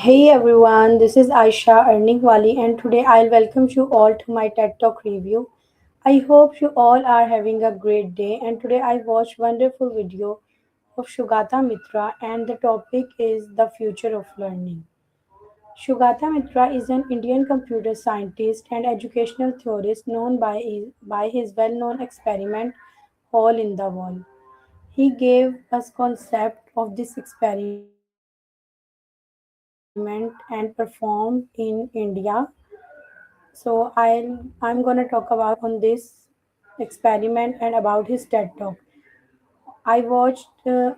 Hey everyone, this is Aisha Earningwali, and today I'll welcome you all to my TED Talk review. I hope you all are having a great day, and today I watched wonderful video of Shugata Mitra, and the topic is the future of learning. Shugata Mitra is an Indian computer scientist and educational theorist known by his well-known experiment Hole in the Wall. He gave us concept of this experiment and performed in India. So I'm gonna talk about on this experiment and about his TED talk. I watched the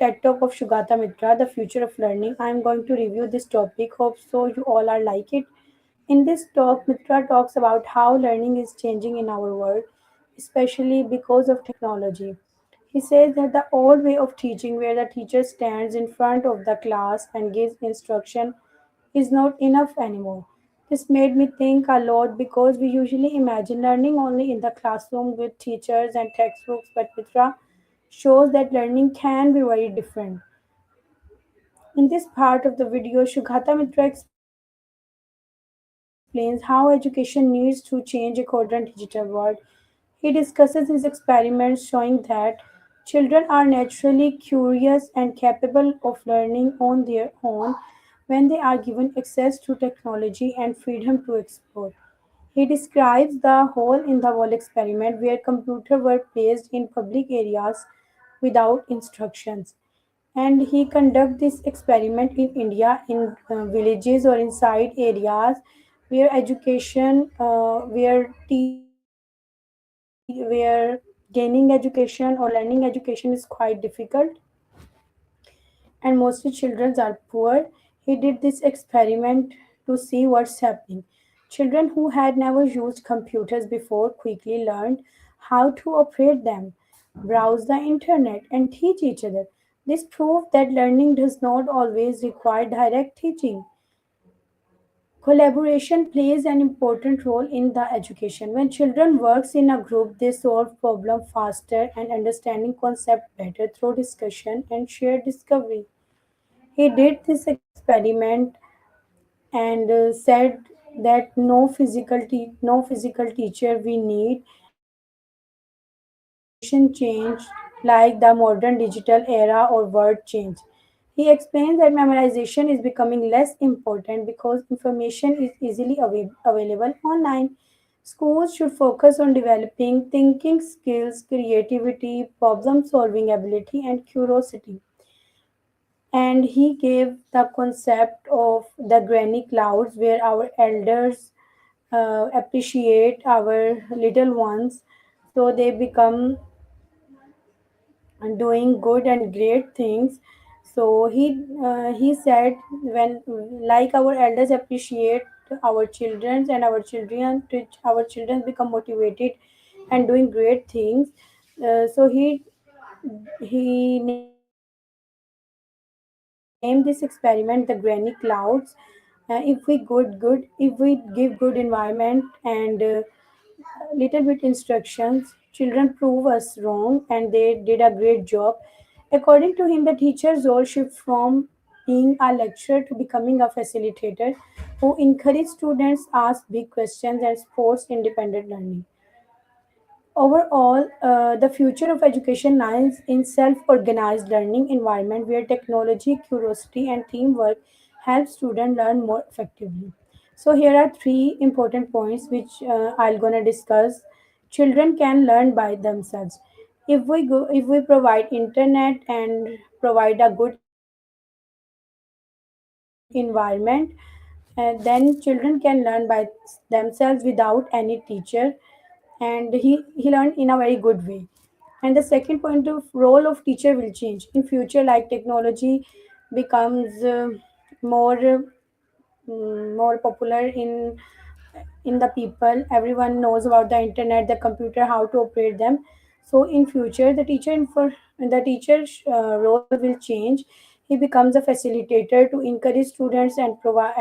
TED talk of Shugata Mitra, The Future of Learning. I'm going to review this topic. Hope so you all are like it. In this talk, Mitra talks about how learning is changing in our world, especially because of technology. He says that the old way of teaching, where the teacher stands in front of the class and gives instruction, is not enough anymore. This made me think a lot because we usually imagine learning only in the classroom with teachers and textbooks, but Mitra shows that learning can be very different. In this part of the video, Shughata Mitra explains how education needs to change according to digital world. He discusses his experiments showing that children are naturally curious and capable of learning on their own when they are given access to technology and freedom to explore. He describes the hole in the wall experiment where computers were placed in public areas without instructions. And he conduct this experiment in India in villages or inside areas where where gaining education or learning education is quite difficult and mostly children are poor. He did this experiment to see what's happening. Children who had never used computers before quickly learned how to operate them, browse the internet, and teach each other. This proved that learning does not always require direct teaching. Collaboration plays an important role in the education. When children works in a group, they solve problem faster and understanding concept better through discussion and shared discovery. He did this experiment and said that no physical teacher we need as education changed like the modern digital era or word change. He explains that memorization is becoming less important because information is easily available online. Schools should focus on developing thinking skills, creativity, problem solving ability, and curiosity. And he gave the concept of the granny clouds where our elders appreciate our little ones so they become doing good and great things. So he said when like our elders appreciate our children and our children become motivated and doing great things. So he named this experiment the granny clouds. If we if we give good environment and little bit instructions, children prove us wrong and they did a great job. According to him, the teacher's role shifts from being a lecturer to becoming a facilitator who encourage students ask big questions and supports independent learning. Overall, the future of education lies in self-organized learning environment where technology, curiosity, and teamwork help students learn more effectively. So here are three important points which I'm gonna discuss. Children can learn by themselves. If we provide internet and provide a good environment, then children can learn by themselves without any teacher, and he learned in a very good way. And the second point of role of teacher will change in future. Like technology becomes more popular in the people, everyone knows about the internet, the computer, how to operate them. So in future the teacher's role will change. He becomes a facilitator to encourage students and provide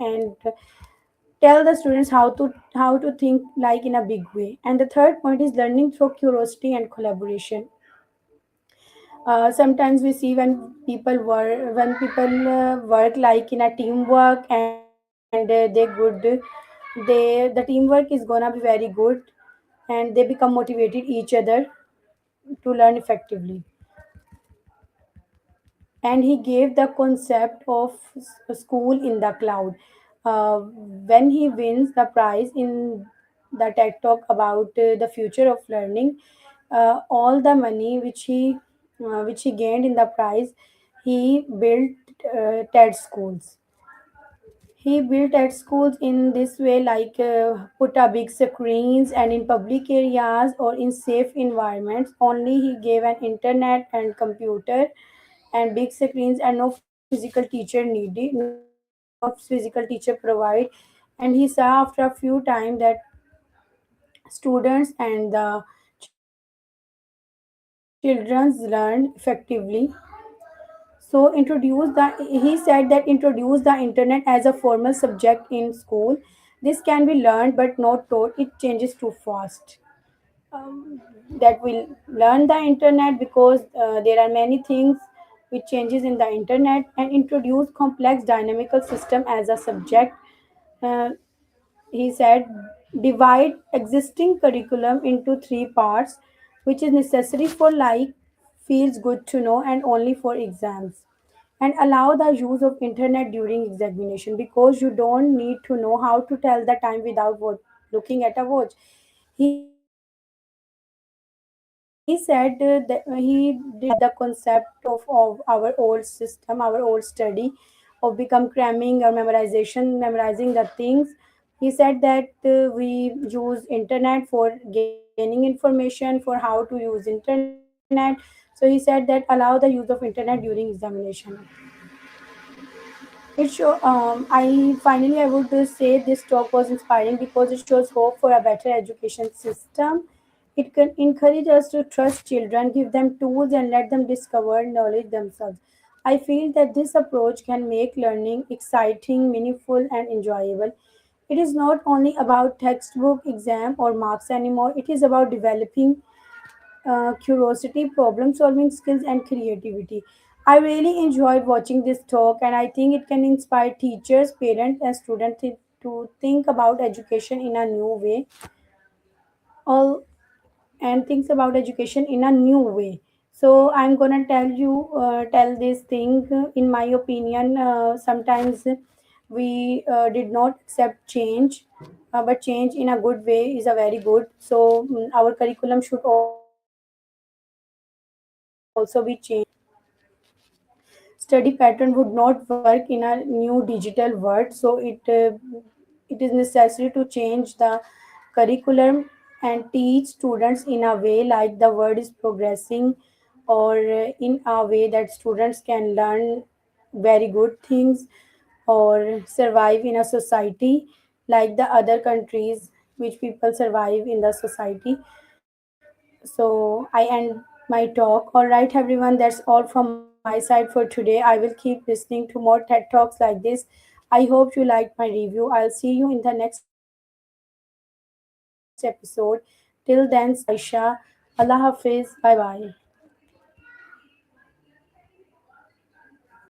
and tell the students how to think like in a big way. And the third point is learning through curiosity and collaboration. Sometimes we see when people work like in a teamwork, and the teamwork is gonna be very good, and they become motivated each other to learn effectively. And he gave the concept of school in the cloud. When he wins the prize in the TED talk about the future of learning, all the money which he gained in the prize, he built TED schools. He built at schools in this way, like put a big screens and in public areas or in safe environments. Only he gave an internet and computer and big screens, and no physical teacher needed, no physical teacher provide. And he saw after a few time that students and the children's learned effectively. He said that introduce the internet as a formal subject in school. This can be learned but not taught. It changes too fast. That will learn the internet because there are many things which changes in the internet, and introduce complex dynamical system as a subject. Uh, he said divide existing curriculum into three parts, which is necessary for like feels good to know and only for exams, and allow the use of internet during examination, because you don't need to know how to tell the time without looking at a watch. He said that he did not add the concept of our old system, our old study of become cramming or memorizing the things. He said that we use internet for gaining information, for how to use internet. So he said that allow the use of internet during examination. I would say this talk was inspiring because it shows hope for a better education system. It can encourage us to trust children, give them tools, and let them discover knowledge themselves. I feel that this approach can make learning exciting, meaningful, and enjoyable. It is not only about textbook, exam, or marks anymore. It is about developing curiosity, problem solving skills, and creativity. I really enjoyed watching this talk, and I think it can inspire teachers, parents, and students to think about education in a new way. All and thinks about education in a new way. So I'm gonna tell this thing. In my opinion, sometimes we did not accept change, but change in a good way is a very good. So our curriculum should also be changed. Study pattern would not work in a new digital world, so it is necessary to change the curriculum and teach students in a way like the world is progressing, or in a way that students can learn very good things or survive in a society like the other countries which people survive in the society. So I end my talk. All right, everyone, that's all from my side for today. I will keep listening to more TED Talks like this. I hope you liked my review. I'll see you in the next episode. Till then, signing off. This is Aisha. Allah Hafiz. Bye bye.